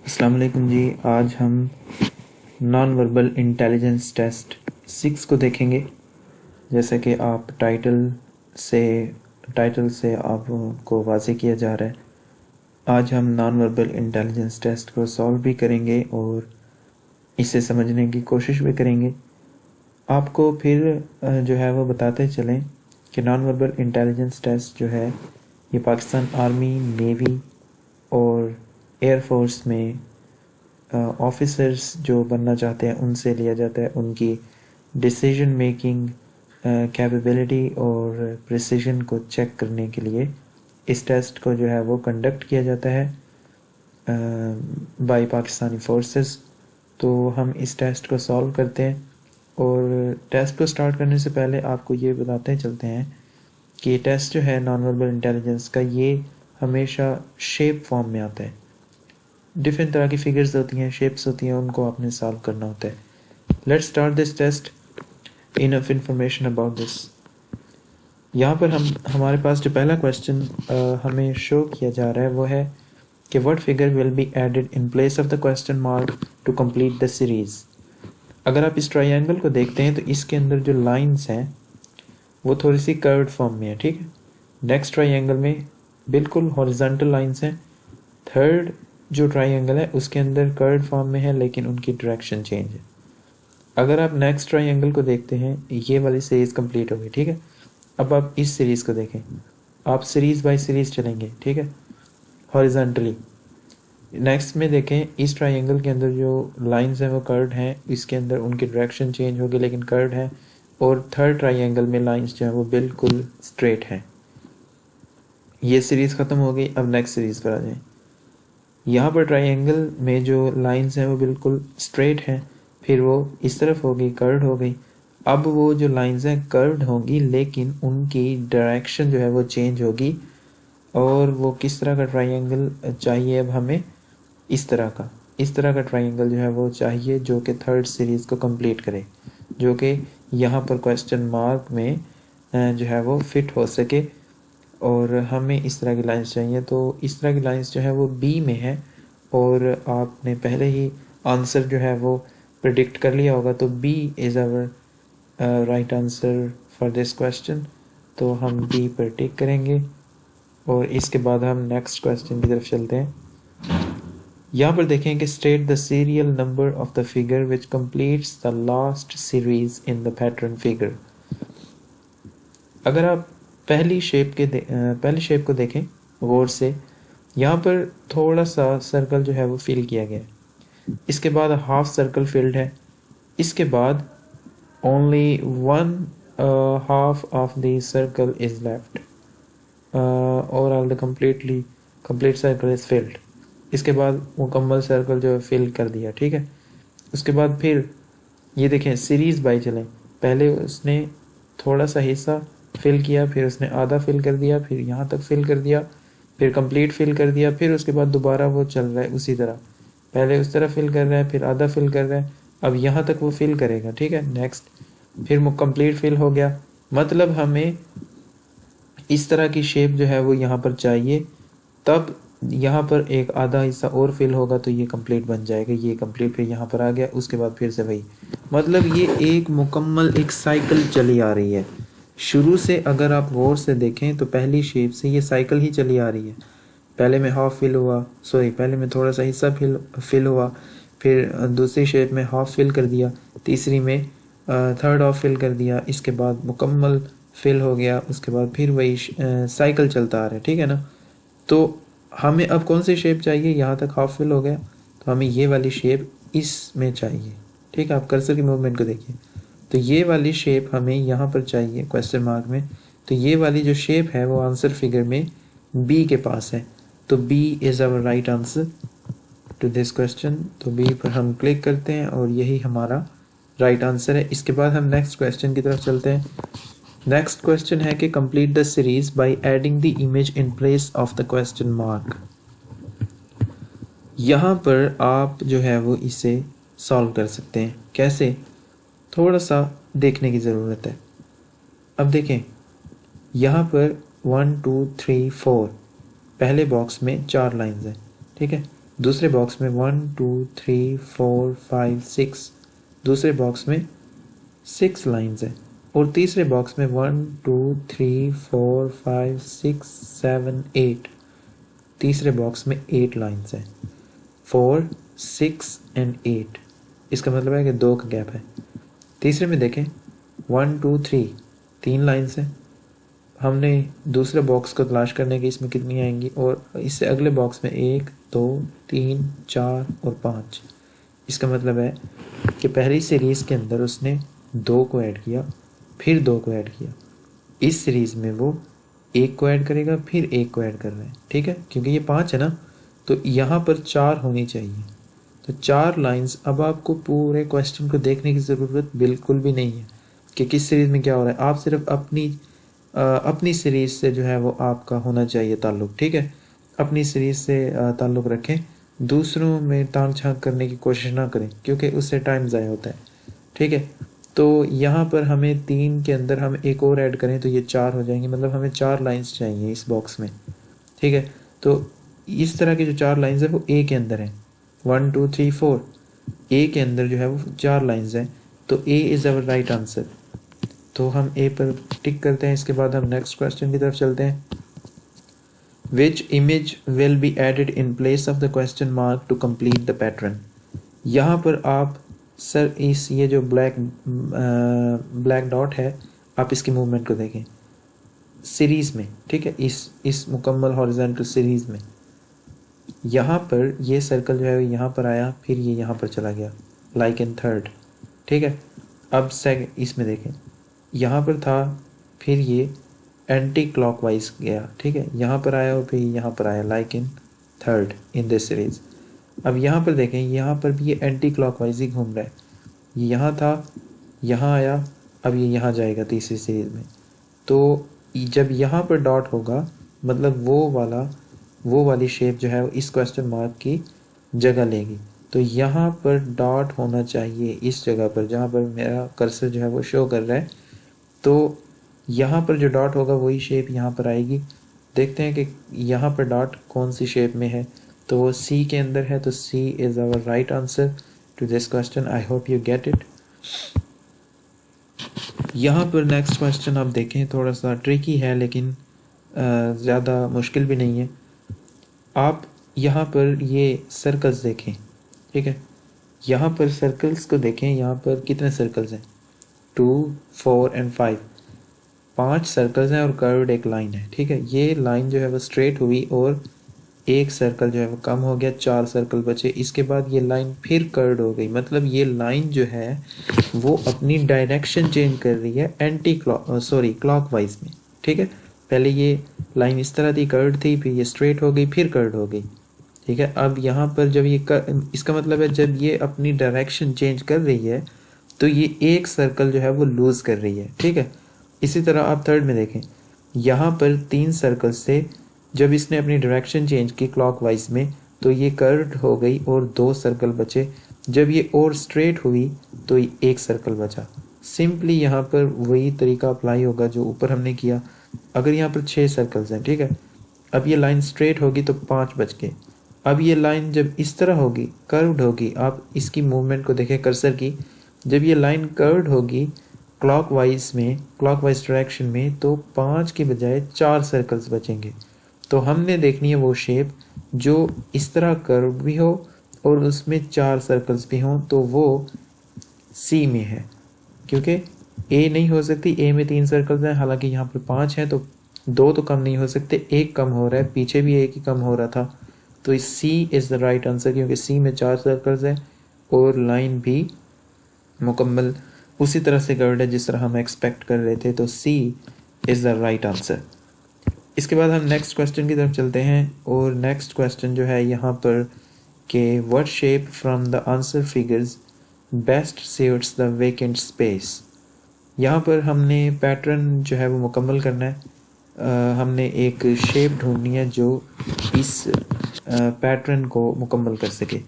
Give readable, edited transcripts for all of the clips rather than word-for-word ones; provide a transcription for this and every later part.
अस्सलाम वालेकुम जी। आज हम नॉन वर्बल इंटेलिजेंस टेस्ट 6 को देखेंगे। जैसे कि आप से आपको वाज़ेह किया जा रहा है, आज हम नॉन वर्बल इंटेलिजेंस टेस्ट को सॉल्व भी करेंगे और इसे समझने की कोशिश भी करेंगे। आपको फिर जो है वो बताते चलें कि नॉन वर्बल इंटेलिजेंस टेस्ट जो है ये पाकिस्तान आर्मी, नेवी और एयरफोर्स में ऑफिसर्स जो बनना चाहते हैं उनसे लिया जाता है। उनकी डिसीजन मेकिंग कैपेबिलिटी और प्रिसीजन को चेक करने के लिए इस टेस्ट को जो है वो कंडक्ट किया जाता है बाय पाकिस्तानी फोर्सेस। तो हम इस टेस्ट को सॉल्व करते हैं और टेस्ट को स्टार्ट करने से पहले आपको ये बताते चलते हैं कि ये टेस्ट जो है नॉन वर्बल इंटेलिजेंस का, ये हमेशा शेप फॉर्म में आता है। डिफरेंट तरह की फिगर्स होती हैं, शेप्स होती हैं, उनको आपने सॉल्व करना होता है। Let's start this test. Enough information about this. यहाँ पर हमारे पास जो पहला क्वेश्चन हमें शो किया जा रहा है वो है कि what figure will be added in place of the question mark to complete the series. अगर आप इस ट्रायंगल को देखते हैं तो इसके अंदर जो लाइंस हैं वो थोड़ी सी कर्व्ड फॉर्म में है, ठीक है। नेक्स्ट ट्रायंगल में बिल्कुल हॉरिजॉन्टल लाइंस हैं। थर्ड जो ट्रायंगल है उसके अंदर कर्व्ड फॉर्म में है लेकिन उनकी डायरेक्शन चेंज है। अगर आप नेक्स्ट ट्रायंगल को देखते हैं, ये वाली सीरीज कंप्लीट होगी, ठीक है। अब आप इस सीरीज को देखें, आप सीरीज बाय सीरीज चलेंगे, ठीक है, हॉरिजॉन्टली। नेक्स्ट में देखें, इस ट्रायंगल के अंदर जो लाइंस हैं वो कर्व्ड हैं, इसके अंदर उनकी डायरेक्शन चेंज होगी लेकिन कर्व्ड है। और थर्ड ट्रायंगल में लाइंस जो है वो बिल्कुल स्ट्रेट हैं। ये सीरीज ख़त्म हो गई। अब नेक्स्ट सीरीज पर आ जाएं। यहाँ पर ट्रायंगल में जो लाइंस हैं वो बिल्कुल स्ट्रेट हैं, फिर वो इस तरफ हो गई, कर्व्ड हो गई। अब वो जो लाइंस हैं कर्व्ड होंगी लेकिन उनकी डायरेक्शन जो है वो चेंज होगी। और वो किस तरह का ट्रायंगल चाहिए अब हमें? इस तरह का ट्रायंगल जो है वो चाहिए जो कि थर्ड सीरीज़ को कंप्लीट करे, जो कि यहाँ पर क्वेश्चन मार्क में जो है वो फिट हो सके। और हमें इस तरह की लाइंस चाहिए। तो इस तरह की लाइंस जो है वो बी में है और आपने पहले ही आंसर जो है वो प्रिडिक्ट कर लिया होगा। तो B is our right answer for this question. तो हम बी पर टिक करेंगे और इसके बाद हम नेक्स्ट क्वेश्चन की तरफ चलते हैं। यहाँ पर देखें कि state the serial number of the figure which completes the last series in the pattern figure. अगर आप पहली शेप को देखें गौर से, यहाँ पर थोड़ा सा सर्कल जो है वो फिल किया गया है। इसके बाद हाफ सर्कल फिल्ड है। इसके बाद only one half of the circle is left और all the complete circle is filled. इसके बाद मुकम्मल सर्कल जो है फिल कर दिया, ठीक है। उसके बाद फिर ये देखें सीरीज बाई चलें। पहले उसने थोड़ा सा हिस्सा फिल किया, फिर उसने आधा फिल कर दिया, फिर यहाँ तक फिल कर दिया, फिर कंप्लीट फिल कर दिया, फिर उसके बाद दोबारा वो चल रहा है उसी तरह। पहले उस तरह फिल कर रहा है, फिर आधा फिल कर रहा है, अब यहाँ तक वो फिल करेगा, ठीक है। नेक्स्ट फिर कंप्लीट फिल हो गया। मतलब हमें इस तरह की शेप जो है वो यहाँ पर चाहिए। तब यहाँ पर एक आधा हिस्सा और फिल होगा तो ये कंप्लीट बन जाएगा। ये कंप्लीट फिर यहाँ पर आ गया, उसके बाद फिर से वही। मतलब ये एक मुकम्मल एक साइकिल चली आ रही है। शुरू से अगर आप गौर से देखें तो पहली शेप से ये साइकिल ही चली आ रही है। पहले में हाफ फिल हुआ, पहले में थोड़ा सा हिस्सा फिल हुआ, फिर दूसरी शेप में हाफ फिल कर दिया, तीसरी में थर्ड हाफ फिल कर दिया, इसके बाद मुकम्मल फिल हो गया, उसके बाद फिर वही साइकिल चलता आ रहा है, ठीक है ना। तो हमें अब कौन सी शेप चाहिए? यहाँ तक हाफ फिल हो गया तो हमें ये वाली शेप इसमें चाहिए, ठीक है। आप कर्सर की मूवमेंट को देखिए, तो ये वाली शेप हमें यहाँ पर चाहिए क्वेश्चन मार्क में। तो ये वाली जो शेप है वो आंसर फिगर में बी के पास है। तो B is our right answer to this question. तो बी पर हम क्लिक करते हैं और यही हमारा राइट आंसर है। इसके बाद हम नेक्स्ट क्वेश्चन की तरफ चलते हैं। नेक्स्ट क्वेश्चन है कि complete the series by adding the image in place of the question mark. यहाँ पर आप जो है वो इसे सॉल्व कर सकते हैं। कैसे? थोड़ा सा देखने की ज़रूरत है। अब देखें, यहाँ पर 1 2 3 4 पहले बॉक्स में 4 लाइंस हैं, ठीक है। दूसरे बॉक्स में 1 2 3 4 5 6, दूसरे बॉक्स में 6 लाइंस है, और तीसरे बॉक्स में 1 2 3 4 5 6 7 8, तीसरे बॉक्स में 8 लाइंस है, 4 6 एंड 8, इसका मतलब है कि 2 का गैप है। तीसरे में देखें 1 2 3, 3 लाइंस है, हमने दूसरे बॉक्स को तलाश करने की इसमें कितनी आएंगी, और इससे अगले बॉक्स में 1 2 3 4 और 5, इसका मतलब है कि पहली सीरीज़ के अंदर उसने 2 को ऐड किया, फिर 2 को ऐड किया, इस सीरीज़ में वो 1 को ऐड करेगा, फिर 1 को ऐड कर रहे हैं, ठीक है, क्योंकि ये 5 है ना, तो यहाँ पर 4 होनी चाहिए, तो 4 लाइंस। अब आपको पूरे क्वेश्चन को देखने की ज़रूरत बिल्कुल भी नहीं है कि किस सीरीज़ में क्या हो रहा है, आप सिर्फ अपनी सीरीज़ से जो है वो आपका होना चाहिए ताल्लुक़, ठीक है, अपनी सीरीज़ से ताल्लुक़ रखें, दूसरों में ताक झांक करने की कोशिश ना करें, क्योंकि उससे टाइम ज़ाया होता है, ठीक है। तो यहाँ पर हमें 3 के अंदर हम एक और ऐड करें तो ये 4 हो जाएंगे, मतलब हमें 4 लाइंस चाहिए इस बॉक्स में, ठीक है। तो इस तरह की जो 4 लाइंस है वो ए के अंदर है, 1 2 3 4, ए के अंदर जो है वो 4 लाइंस हैं, तो A is our right answer, तो हम ए पर टिक करते हैं। इसके बाद हम नेक्स्ट क्वेश्चन की तरफ चलते हैं। Which image will be added in place of the question mark to complete the pattern. यहाँ पर आप सर इस ये जो ब्लैक डॉट है, आप इसकी मूवमेंट को देखें सीरीज़ में, ठीक है, इस मुकम्मल हॉरिजॉन्टल सीरीज़ में, यहाँ पर ये सर्कल जो है यहाँ पर आया, फिर ये यहाँ पर चला गया, लाइक इन थर्ड, ठीक है। अब सेकंड इसमें देखें, यहाँ पर था, फिर ये एंटी क्लॉकवाइज गया, ठीक है, यहाँ पर आया और फिर यहाँ पर आया, like in third in this series. अब यहाँ पर देखें, यहाँ पर भी ये एंटी क्लॉकवाइज ही घूम रहा है, ये यहाँ था, यहाँ आया, अब ये यहाँ जाएगा तीसरी सीरीज में। तो जब यहाँ पर डॉट होगा, मतलब वो वाली शेप जो है वो इस क्वेश्चन मार्क की जगह लेगी, तो यहाँ पर डॉट होना चाहिए इस जगह पर जहाँ पर मेरा कर्सर जो है वो शो कर रहा है, तो यहाँ पर जो डॉट होगा वही शेप यहाँ पर आएगी। देखते हैं कि यहाँ पर डॉट कौन सी शेप में है, तो वो सी के अंदर है, तो C is our right answer to this question. I hope you get it. यहाँ पर नेक्स्ट क्वेश्चन आप देखें, थोड़ा सा ट्रिकी है लेकिन ज़्यादा मुश्किल भी नहीं है। आप यहाँ पर ये सर्कल्स देखें, ठीक है, यहाँ पर सर्कल्स को देखें, यहाँ पर कितने सर्कल्स हैं, 2 4 एंड 5, 5 सर्कल्स हैं और कर्व्ड एक लाइन है, ठीक है। ये लाइन जो है वो स्ट्रेट हुई और एक सर्कल जो है वो कम हो गया, 4 सर्कल बचे। इसके बाद ये लाइन फिर कर्व्ड हो गई, मतलब ये लाइन जो है वो अपनी डायरेक्शन चेंज कर रही है क्लॉकवाइज में, ठीक है। पहले ये लाइन इस तरह थी, कर्व्ड थी, फिर ये स्ट्रेट हो गई, फिर कर्व्ड हो गई, ठीक है। अब यहाँ पर जब इसका मतलब है जब ये अपनी डायरेक्शन चेंज कर रही है तो ये एक सर्कल जो है वो लूज कर रही है, ठीक है। इसी तरह आप थर्ड में देखें, यहाँ पर 3 सर्कल से जब इसने अपनी डायरेक्शन चेंज की क्लॉकवाइज में तो ये कर्व्ड हो गई और 2 सर्कल बचे। जब ये और स्ट्रेट हुई तो एक सर्कल बचा। सिंपली यहाँ पर वही तरीका अप्लाई होगा जो ऊपर हमने किया। अगर यहाँ पर 6 सर्कल्स हैं, ठीक है, अब ये लाइन स्ट्रेट होगी तो 5 बच गए। अब ये लाइन जब इस तरह होगी, कर्व्ड होगी, आप इसकी मूवमेंट को देखें कर्सर की, जब ये लाइन कर्व्ड होगी क्लॉकवाइज डायरेक्शन में, तो 5 के बजाय 4 सर्कल्स बचेंगे। तो हमने देखनी है वो शेप जो इस तरह कर्व भी हो और उसमें 4 सर्कल्स भी हों, तो वो सी में है, क्योंकि ए नहीं हो सकती, ए में 3 सर्कल्स हैं, हालांकि यहाँ पर 5 हैं, तो 2 तो कम नहीं हो सकते, एक कम हो रहा है, पीछे भी एक ही कम हो रहा था, तो C is the right answer, क्योंकि सी में 4 सर्कल्स हैं और लाइन भी मुकम्मल उसी तरह से कर्व्ड है जिस तरह हम एक्सपेक्ट कर रहे थे, तो C is the right answer. इसके बाद हम नेक्स्ट क्वेश्चन की तरफ चलते हैं, और नेक्स्ट क्वेश्चन जो है यहाँ पर कि what shape from the answer figures best suits the vacant space. यहाँ पर हमने पैटर्न जो है वो मुकम्मल करना है। हमने एक शेप ढूंढनी है जो इस पैटर्न को मुकम्मल कर सके।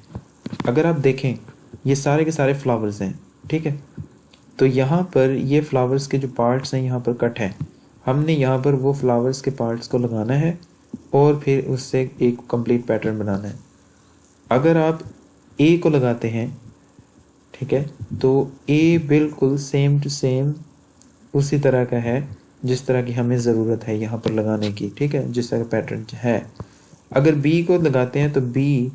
अगर आप देखें, ये सारे के सारे फ्लावर्स हैं, ठीक है, तो यहाँ पर ये फ्लावर्स के जो पार्ट्स हैं यहाँ पर कट है, हमने यहाँ पर वो फ्लावर्स के पार्ट्स को लगाना है और फिर उससे एक कंप्लीट पैटर्न बनाना है। अगर आप ए को लगाते हैं, ठीक है, तो ए बिल्कुल सेम टू सेम उसी तरह का है जिस तरह की हमें ज़रूरत है यहाँ पर लगाने की, ठीक है, जिस तरह का पैटर्न है। अगर बी को लगाते हैं तो बी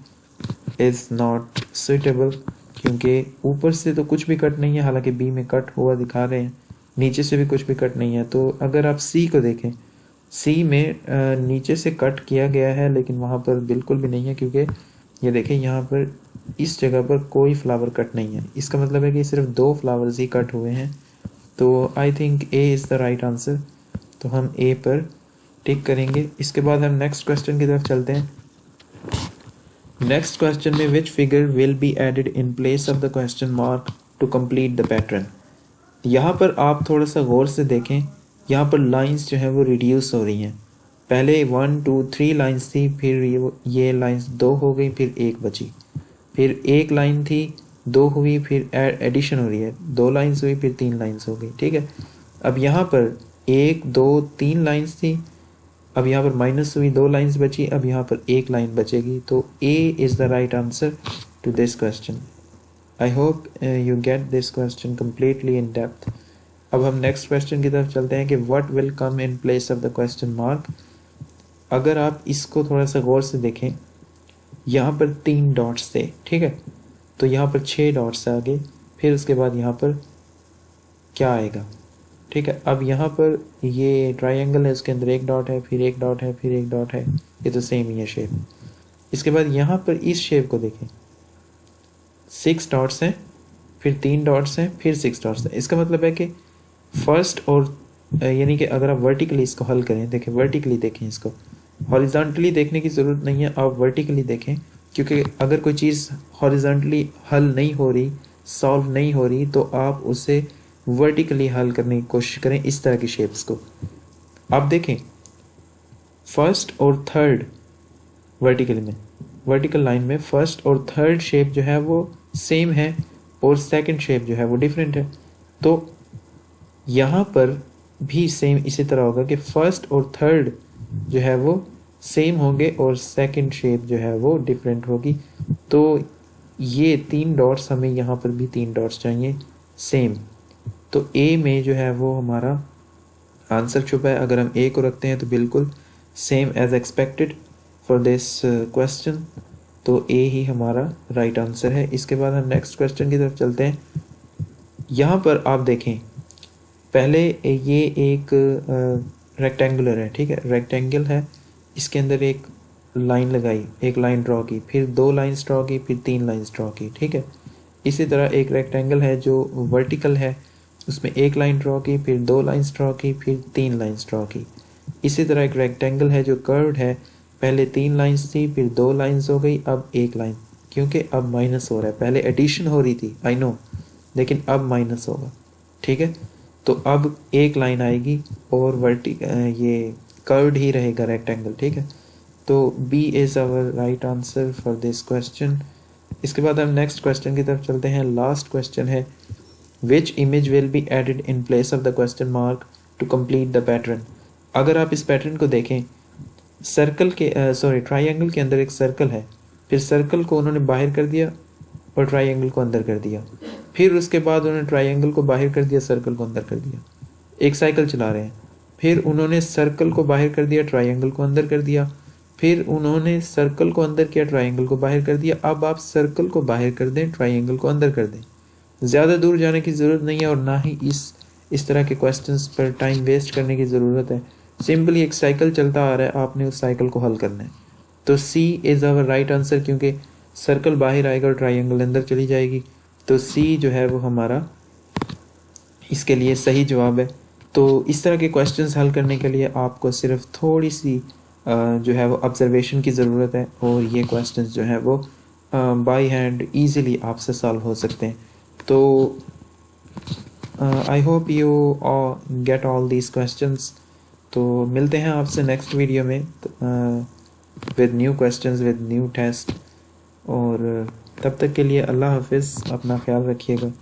इज़ नॉट सुइटेबल, क्योंकि ऊपर से तो कुछ भी कट नहीं है, हालांकि बी में कट हुआ दिखा रहे हैं, नीचे से भी कुछ भी कट नहीं है। तो अगर आप सी को देखें, सी में नीचे से कट किया गया है लेकिन वहाँ पर बिल्कुल भी नहीं है, क्योंकि ये देखें यहाँ पर इस जगह पर कोई फ्लावर कट नहीं है। इसका मतलब है कि सिर्फ 2 फ्लावर्स ही कट हुए हैं। तो I think A is the right answer. तो हम ए पर टिक करेंगे। इसके बाद हम नेक्स्ट क्वेश्चन की तरफ चलते हैं। नेक्स्ट क्वेश्चन में which figure will be added in place of the question mark to complete the pattern. यहाँ पर आप थोड़ा सा गौर से देखें, यहाँ पर लाइंस जो है वो रिड्यूस हो रही हैं। पहले 1 2 3 लाइंस थी, फिर ये लाइंस 2 हो गई, फिर 1 बची, फिर 1 लाइन थी, 2 हुई, फिर एडिशन हो रही है, 2 लाइंस हुई, फिर 3 लाइंस हो गई, ठीक है। अब यहाँ पर 1 2 3 लाइंस थी, अब यहाँ पर माइनस हुई, 2 लाइंस बची, अब यहाँ पर 1 लाइन बचेगी। तो A is the right answer to this question. I hope you get this question completely in depth. अब हम नेक्स्ट क्वेश्चन की तरफ चलते हैं कि what will come in place of the question mark. अगर आप इसको थोड़ा सा गौर से देखें, यहाँ पर 3 डॉट्स थे, ठीक है, तो यहाँ पर 6 डॉट्स आ गए, फिर उसके बाद यहाँ पर क्या आएगा, ठीक है। अब यहाँ पर ये ट्रायंगल है, उसके अंदर 1 डॉट है, फिर 1 डॉट है, फिर 1 डॉट है, ये तो सेम ही है शेप। इसके बाद यहाँ पर इस शेप को देखें, 6 डॉट्स हैं, फिर 3 डॉट्स हैं, फिर 6 डॉट्स हैं। इसका मतलब है कि फर्स्ट और यानी कि अगर आप वर्टिकली इसको हल करें, देखें वर्टिकली देखें इसको, हॉरिजॉन्टली देखने की ज़रूरत नहीं है, आप वर्टिकली देखें, क्योंकि अगर कोई चीज़ हॉरिजॉन्टली हल नहीं हो रही, सॉल्व नहीं हो रही, तो आप उसे वर्टिकली हल करने की कोशिश करें, इस तरह की शेप्स को। आप देखें फर्स्ट और थर्ड वर्टिकल लाइन में फर्स्ट और थर्ड शेप जो है वो सेम है और सेकंड शेप जो है वो डिफरेंट है। तो यहाँ पर भी सेम इसी तरह होगा कि फर्स्ट और थर्ड जो है वो सेम होंगे और सेकंड शेप जो है वो डिफरेंट होगी। तो ये 3 डॉट्स, हमें यहाँ पर भी 3 डॉट्स चाहिए सेम। तो ए में जो है वो हमारा आंसर छुपा है। अगर हम ए को रखते हैं तो बिल्कुल same as expected for this question, तो ए ही हमारा राइट आंसर है। इसके बाद हम नेक्स्ट क्वेश्चन की तरफ चलते हैं। यहाँ पर आप देखें, पहले ये एक रेक्टेंगुलर है, ठीक है, रेक्टेंगल है, इसके अंदर एक लाइन लगाई, एक लाइन ड्रॉ की, फिर 2 लाइन्स ड्रॉ की, फिर 3 लाइन्स ड्रॉ की, ठीक है। इसी तरह एक रेक्टेंगल है जो वर्टिकल है, उसमें 1 लाइन ड्रॉ की, फिर 2 लाइन्स ड्रॉ की, फिर 3 लाइन्स ड्रॉ की। इसी तरह एक रेक्टेंगल है जो कर्व्ड है, पहले 3 लाइन्स थी, फिर 2 लाइन्स हो गई, अब 1 लाइन, क्योंकि अब माइनस हो रहा है, पहले एडिशन हो रही थी आई नो, लेकिन अब माइनस होगा, ठीक है। तो अब 1 लाइन आएगी और ये कर्व्ड ही रहेगा रेक्टेंगल, ठीक है। तो B is our right answer for this question. इसके बाद हम नेक्स्ट क्वेश्चन की तरफ चलते हैं। लास्ट क्वेश्चन है which image will be added in place of the question mark to complete the pattern. अगर आप इस पैटर्न को देखें, सर्कल के ट्राइंगल के अंदर एक सर्कल है, फिर सर्कल को उन्होंने बाहर कर दिया और ट्राइंगल को अंदर कर दिया, फिर उसके बाद उन्होंने ट्राइंगल को बाहर कर दिया, सर्कल को अंदर कर दिया। एक साइकिल चला रहे हैं, फिर उन्होंने सर्कल को बाहर कर दिया, ट्राइंगल को अंदर कर दिया, फिर उन्होंने सर्कल को अंदर किया, ट्राइंगल को बाहर कर दिया। अब आप सर्कल को बाहर कर दें, ट्राइंगल को अंदर कर दें। ज़्यादा दूर जाने की ज़रूरत नहीं है और ना ही इस तरह के क्वेश्चंस पर टाइम वेस्ट करने की ज़रूरत है। सिंपली एक साइकिल चलता आ रहा है, आपने उस साइकिल को हल करना है। तो C is our right answer, क्योंकि सर्कल बाहर आएगा और ट्राइंगल अंदर चली जाएगी। तो सी जो है वो हमारा इसके लिए सही जवाब है। तो इस तरह के क्वेश्चंस हल करने के लिए आपको सिर्फ थोड़ी सी जो है वो ऑब्जर्वेशन की ज़रूरत है और ये क्वेश्चंस जो है वो बाय हैंड ईज़िली आपसे सॉल्व हो सकते हैं। तो I hope you get all these questions. तो मिलते हैं आपसे नेक्स्ट वीडियो में with new questions, with new test. और तब तक के लिए अल्लाह हाफिज़, अपना ख्याल रखिएगा।